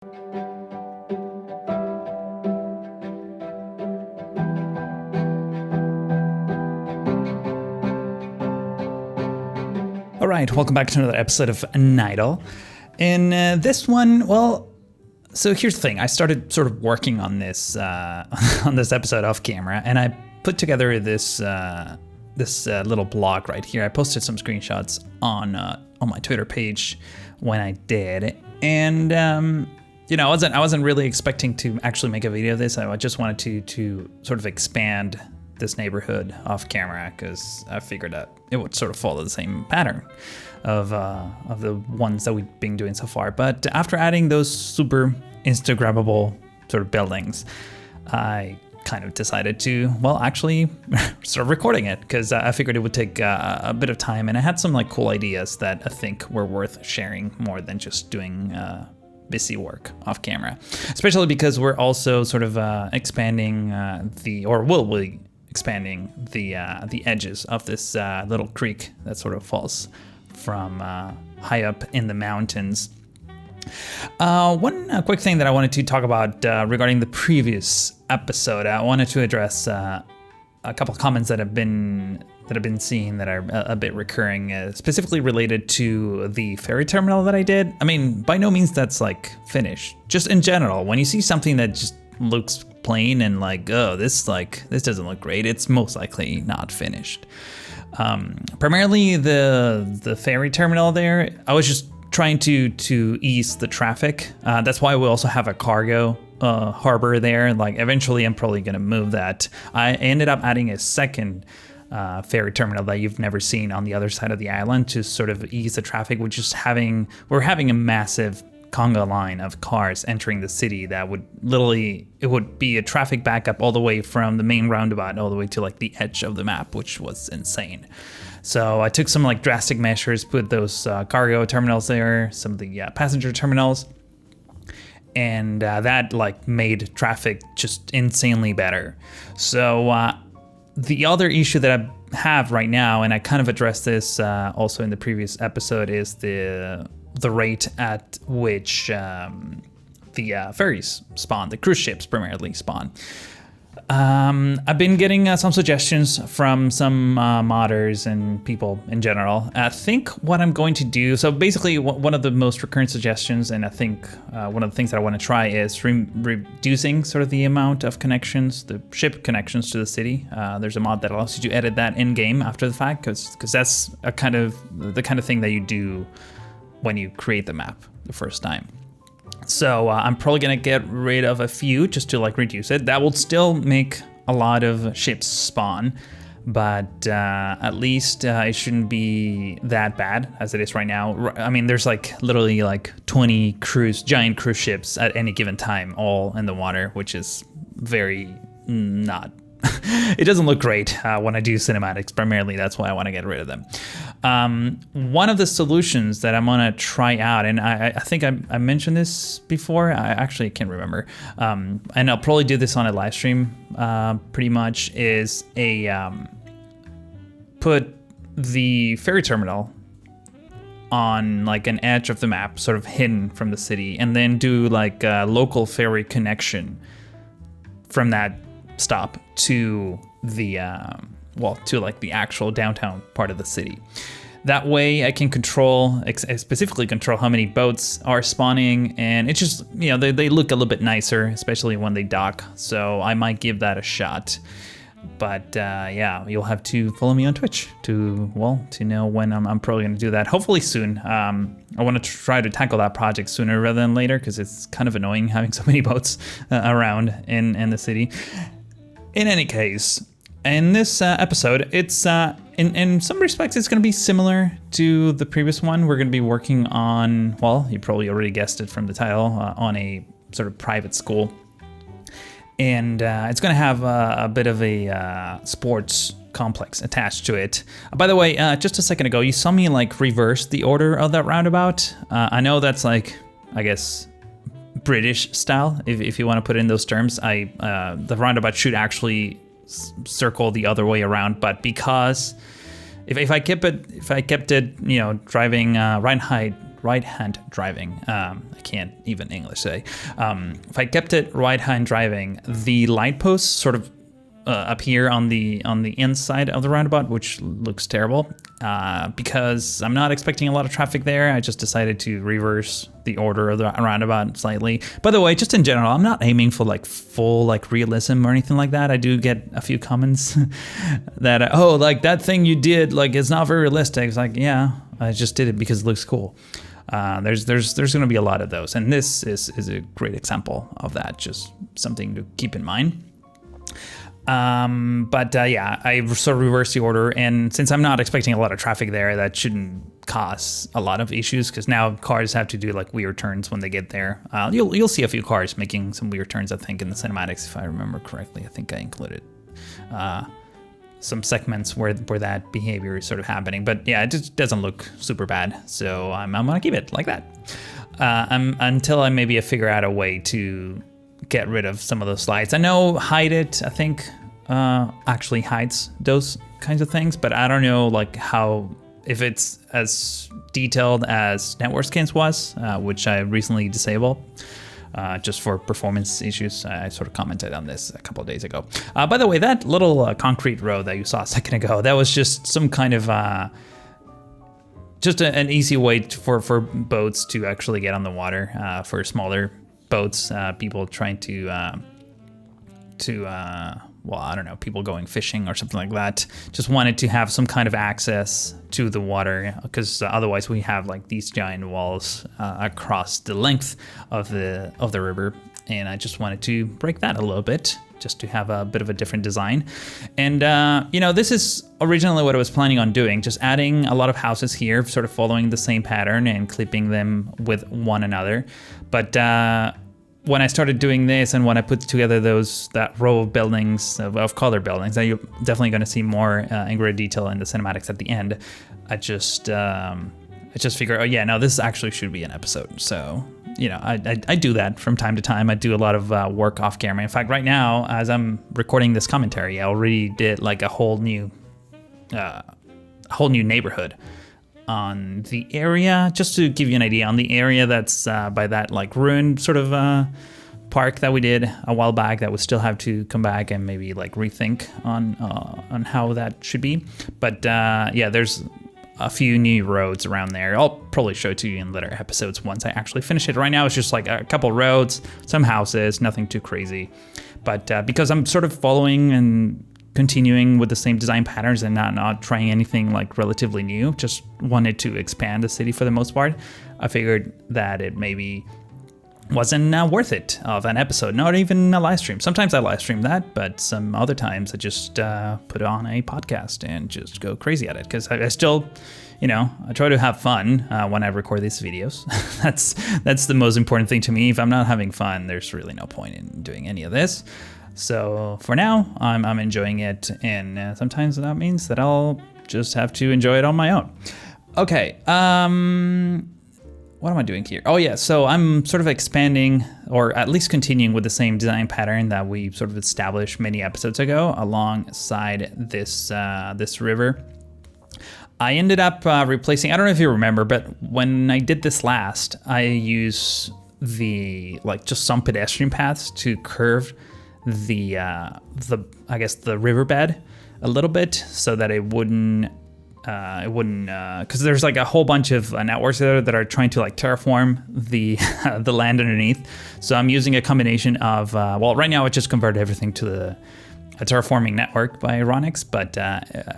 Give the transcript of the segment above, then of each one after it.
All right, welcome back to another episode of Nydal. In this one, well, so here's the thing. I started sort of working on this on this episode off camera, and I put together this little blog right here. I posted some screenshots on my Twitter page when I did, and you know, I wasn't really expecting to actually make a video of this. I just wanted to sort of expand this neighborhood off camera because I figured that it would sort of follow the same pattern of the ones that we've been doing so far. But after adding those super Instagrammable sort of buildings, I kind of decided to, well, actually start recording it because I figured it would take a bit of time, and I had some like cool ideas that I think were worth sharing more than just doing busy work off camera, especially because we're also sort of expanding will be expanding the edges of this little creek that sort of falls from high up in the mountains. One quick thing that I wanted to talk about regarding the previous episode, I wanted to address a couple of comments that I've been seeing that are a bit recurring, specifically related to the ferry terminal that I did. I mean, by no means that's like finished. Just in general, when you see something that just looks plain and like, oh, this doesn't look great, it's most likely not finished. Primarily the ferry terminal there, I was just trying to ease the traffic. That's why we also have a cargo harbor there. Like eventually I'm probably gonna move that. I ended up adding a second ferry terminal that you've never seen on the other side of the island to sort of ease the traffic. We're having a massive conga line of cars entering the city that would it would be a traffic backup all the way from the main roundabout all the way to like the edge of the map, which was insane. So I took some like drastic measures, put those cargo terminals there, some of the passenger terminals, and that like made traffic just insanely better. So the other issue that I have right now, and I kind of addressed this also in the previous episode, is the rate at which the ferries spawn, the cruise ships primarily spawn. I've been getting some suggestions from some modders and people in general. I think what I'm going to do, so basically one of the most recurrent suggestions, and I think one of the things that I want to try is reducing sort of the amount of connections, the ship connections to the city. There's a mod that allows you to edit that in game after the fact, because that's the kind of thing that you do when you create the map the first time. So I'm probably gonna get rid of a few just to like reduce it. That will still make a lot of ships spawn, but at least it shouldn't be that bad as it is right now. I mean, there's like literally like 20 giant cruise ships at any given time, all in the water, which is very not. It doesn't look great when I do cinematics. Primarily, that's why I want to get rid of them. One of the solutions that I'm gonna try out, and I think I mentioned this before. I actually can't remember, and I'll probably do this on a live stream. Pretty much is put the ferry terminal on like an edge of the map, sort of hidden from the city, and then do like a local ferry connection from that stop to the to like the actual downtown part of the city. That way I can specifically control how many boats are spawning, and it's just, you know, they look a little bit nicer, especially when they dock. So I might give that a shot. But yeah, you'll have to follow me on Twitch to know when I'm probably gonna do that. Hopefully soon. I want to try to tackle that project sooner rather than later, because it's kind of annoying having so many boats around in the city. In any case, in this episode, it's in some respects it's going to be similar to the previous one. We're going to be working on, well, you probably already guessed it from the title, on a sort of private school, and it's going to have a bit of a sports complex attached to it. By the way, just a second ago, you saw me like reverse the order of that roundabout. I know that's like, I guess, British style, if you want to put it in those terms. The roundabout should actually circle the other way around, but because if I kept it, you know, driving right right-hand driving, I can't even English say. If I kept it right-hand driving, the light posts sort of appear on the inside of the roundabout, which looks terrible. Because I'm not expecting a lot of traffic there, I just decided to reverse the order of the roundabout slightly. By the way, just in general, I'm not aiming for like full like realism or anything like that. I do get a few comments that, oh, like that thing you did, like it's not very realistic. It's like, yeah, I just did it because it looks cool. There's going to be a lot of those, and this is a great example of that. Just something to keep in mind. Yeah, I sort of reversed the order, and since I'm not expecting a lot of traffic there, that shouldn't cause a lot of issues, because now cars have to do like weird turns when they get there. You'll see a few cars making some weird turns, I think, in the cinematics, if I remember correctly. I think I included some segments where that behavior is sort of happening, but yeah, it just doesn't look super bad, so I'm gonna keep it like that until I maybe figure out a way to get rid of some of those slides. I know Hide It, I think, actually hides those kinds of things, but I don't know like if it's as detailed as Network Skins was, which I recently disabled just for performance issues. I sort of commented on this a couple of days ago. By the way, that little concrete road that you saw a second ago, that was just some kind of just an easy way for boats to actually get on the water, for smaller boats, people trying to well, I don't know, people going fishing or something like that, just wanted to have some kind of access to the water, because otherwise we have like these giant walls across the length of the river, and I just wanted to break that a little bit, just to have a bit of a different design. And this is originally what I was planning on doing, just adding a lot of houses here, sort of following the same pattern and clipping them with one another. But when I started doing this, and when I put together that row of buildings, of color buildings, that you're definitely going to see more in great detail in the cinematics at the end, I just figured, oh yeah, no, this actually should be an episode. So, I do that from time to time. I do a lot of work off camera. In fact, right now, as I'm recording this commentary, I already did like a whole new neighborhood on the area, just to give you an idea, on the area that's by that like ruined sort of park that we did a while back, that would still have to come back and maybe like rethink on how that should be. But yeah, there's a few new roads around there. I'll probably show it to you in later episodes once I actually finish it. Right now it's just like a couple roads, some houses, nothing too crazy. But because I'm sort of following and continuing with the same design patterns and not trying anything like relatively new, just wanted to expand the city for the most part, I figured that it maybe wasn't worth it of an episode, not even a live stream. Sometimes I live stream that, but some other times I just put on a podcast and just go crazy at it, because I still, I try to have fun when I record these videos. That's the most important thing to me. If I'm not having fun, there's really no point in doing any of this. So for now, I'm enjoying it, and sometimes that means that I'll just have to enjoy it on my own. Okay, what am I doing here? Oh yeah, so I'm sort of expanding, or at least continuing with the same design pattern that we sort of established many episodes ago alongside this river. I ended up replacing, I don't know if you remember, but when I did this last, I used just some pedestrian paths to curve the riverbed a little bit, so that it wouldn't because there's like a whole bunch of networks there that are trying to like terraform the the land underneath. So I'm using a combination of right now it just converted everything to a terraforming network by Ironix, but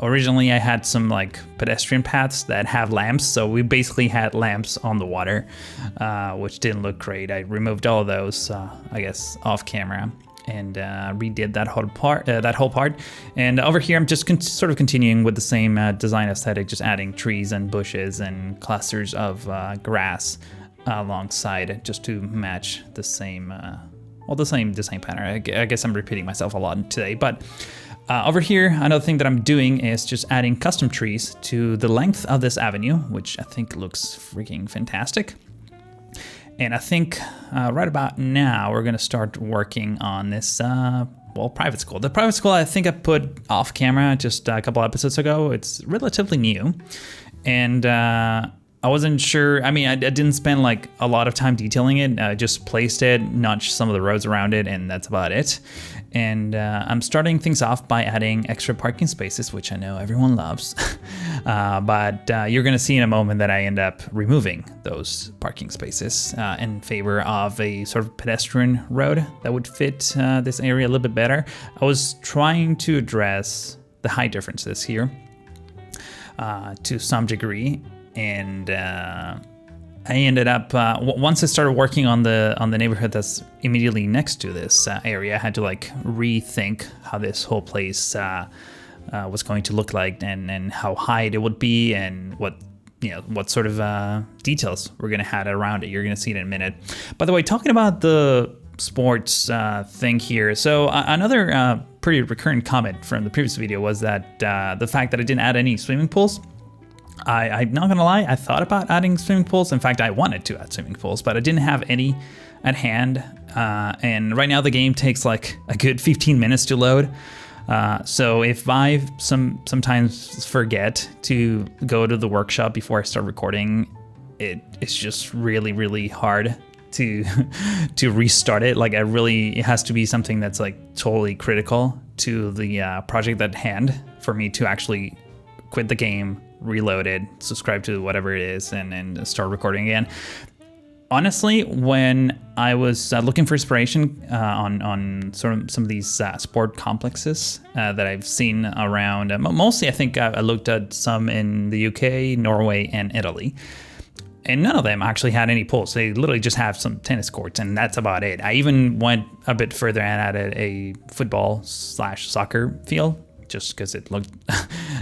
originally I had some like pedestrian paths that have lamps, so we basically had lamps on the water, which didn't look great. I removed all of those, I guess, off camera, and redid that whole part. And over here, I'm just sort of continuing with the same design aesthetic, just adding trees and bushes and clusters of grass alongside, just to match the same design pattern. I guess I'm repeating myself a lot today, but over here, another thing that I'm doing is just adding custom trees to the length of this avenue, which I think looks freaking fantastic. And I think right about now, we're gonna start working on this, private school. The private school, I think I put off camera just a couple episodes ago. It's relatively new. And I wasn't sure. I mean, I didn't spend like a lot of time detailing it. I just placed it, notched some of the roads around it, and that's about it. And I'm starting things off by adding extra parking spaces, which I know everyone loves. But you're going to see in a moment that I end up removing those parking spaces in favor of a sort of pedestrian road that would fit this area a little bit better. I was trying to address the height differences here to some degree. And I ended up once I started working on the neighborhood that's immediately next to this area, I had to like rethink how this whole place was going to look like, and how high it would be, and what sort of details we're gonna have around it. You're gonna see it in a minute. By the way, talking about the sports thing here, so another pretty recurrent comment from the previous video was that the fact that I didn't add any swimming pools. I'm not gonna lie, I thought about adding swimming pools. In fact, I wanted to add swimming pools, but I didn't have any at hand. And right now the game takes like a good 15 minutes to load. So if I sometimes forget to go to the workshop before I start recording, it's just really, really hard to restart it. Like it has to be something that's like totally critical to the project at hand for me to actually quit the game, reload it, subscribe to whatever it is, and start recording again. Honestly, when I was looking for inspiration on sort of some of these sport complexes that I've seen around, mostly I think I looked at some in the UK, Norway, and Italy. And none of them actually had any pools. They literally just have some tennis courts, and that's about it. I even went a bit further and added a football/soccer field, just because it looked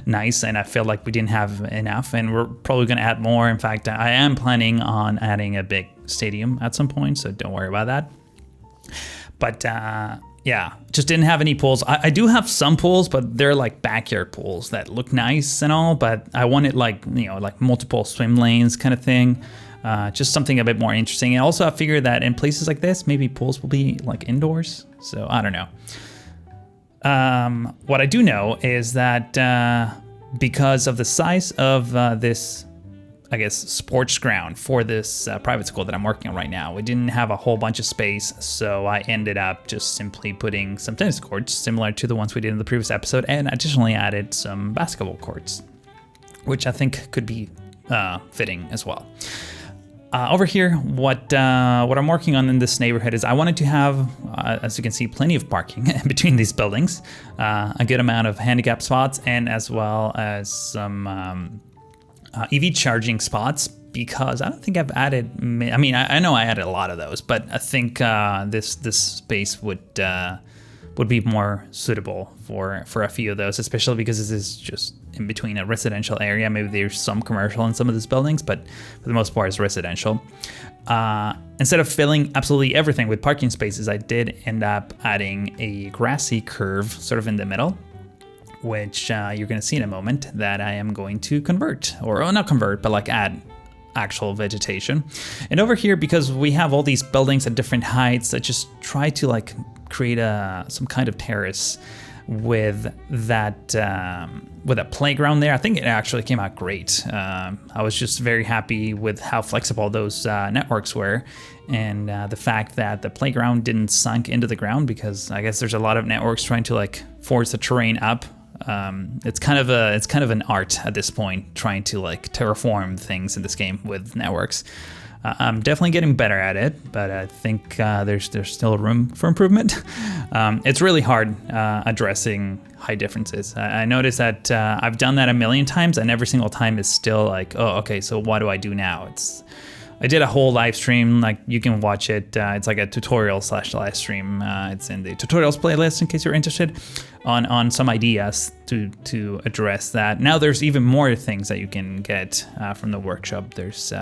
nice, and I felt like we didn't have enough, and we're probably going to add more. In fact, I am planning on adding a big stadium at some point, so don't worry about that. But yeah, just didn't have any pools. I do have some pools, but they're like backyard pools that look nice and all, but I wanted like multiple swim lanes kind of thing. Just something a bit more interesting. And also I figured that in places like this, maybe pools will be like indoors. So I don't know. What I do know is that because of the size of this, I guess, sports ground for this private school that I'm working on right now, we didn't have a whole bunch of space, so I ended up just simply putting some tennis courts similar to the ones we did in the previous episode, and additionally added some basketball courts, which I think could be fitting as well. Over here, what I'm working on in this neighborhood is I wanted to have, as you can see, plenty of parking between these buildings, a good amount of handicap spots, and as well as some EV charging spots, because I don't think I've added, I mean, I know I added a lot of those, but I think this space would be more suitable for a few of those, especially because this is just in between a residential area. Maybe there's some commercial in some of these buildings, but for the most part it's residential. Instead of filling absolutely everything with parking spaces, I did end up adding a grassy curve sort of in the middle, which you're going to see in a moment, that I am going to convert, or not convert, but like add actual vegetation. And over here, because we have all these buildings at different heights, I just try to like create some kind of terrace with that playground there. I think it actually came out great. I was just very happy with how flexible those networks were, and the fact that the playground didn't sunk into the ground, because I guess there's a lot of networks trying to like force the terrain up. It's kind of an art at this point, trying to like terraform things in this game with networks. I'm definitely getting better at it, but I think there's still room for improvement. It's really hard addressing high differences. I noticed that I've done that a million times, and every single time is still like, oh, okay, so what do I do now? I did a whole live stream, like you can watch it. It's like a tutorial/live stream. It's in the tutorials playlist in case you're interested, on some ideas to address that. Now there's even more things that you can get from the workshop. There's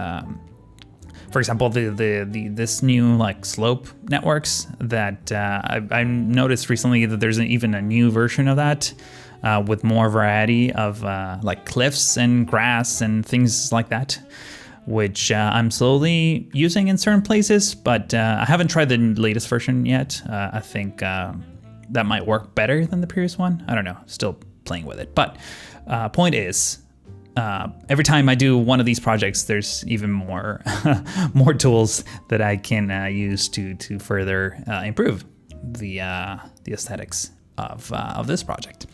for example, this new like slope networks that I noticed recently, that there's even a new version of that with more variety of like cliffs and grass and things like that, which I'm slowly using in certain places, but I haven't tried the latest version yet. I think that might work better than the previous one. I don't know, still playing with it. But point is, every time I do one of these projects, there's even more more tools that I can use to further improve the aesthetics of this project.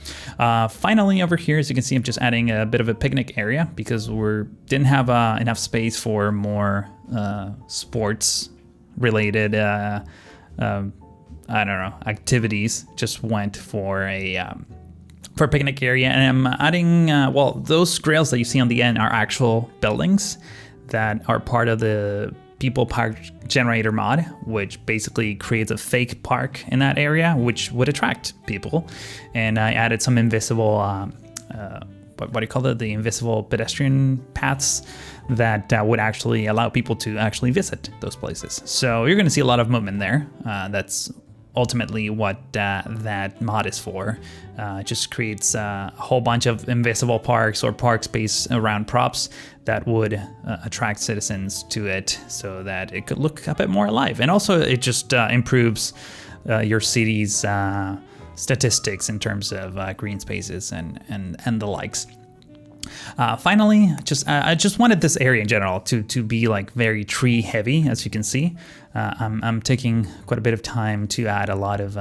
Finally, over here, as you can see, I'm just adding a bit of a picnic area because we didn't have enough space for more sports related I don't know, activities. Just went for a picnic area, and I'm adding well, those grails that you see on the end are actual buildings that are part of the People Park Generator mod, which basically creates a fake park in that area, which would attract people. And I added some invisible, what do you call it? The invisible pedestrian paths that would actually allow people to actually visit those places. So you're going to see a lot of movement there. That's ultimately what that mod is for. It just creates a whole bunch of invisible parks or park space around props that would attract citizens to it so that it could look a bit more alive. And also it just improves your city's statistics in terms of green spaces and the likes. Finally, I just wanted this area in general to be like very tree heavy, as you can see. I'm taking quite a bit of time to add a lot of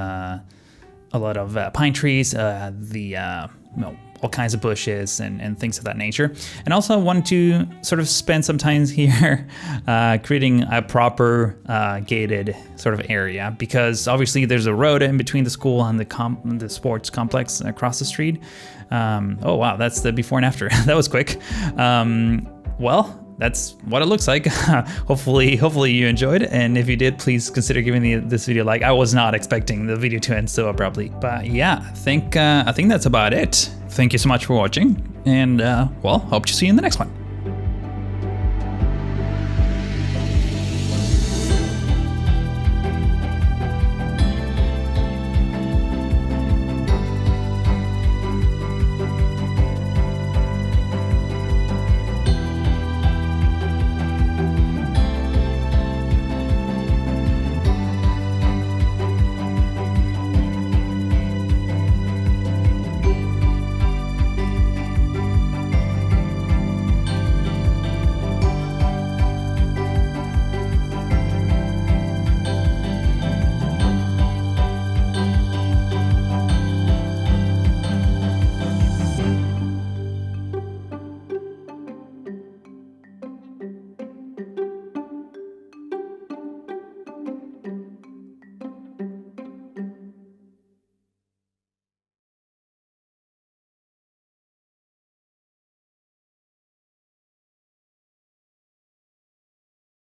pine trees, all kinds of bushes and things of that nature. And also I wanted to sort of spend some time here creating a proper gated sort of area, because obviously there's a road in between the school and the sports complex across the street. Oh wow, that's the before and after. That was quick. Well, that's what it looks like. Hopefully you enjoyed, and if you did, please consider giving this video a like. I was not expecting the video to end so abruptly, but yeah, I think that's about it. Thank you so much for watching, and well, hope to see you in the next one.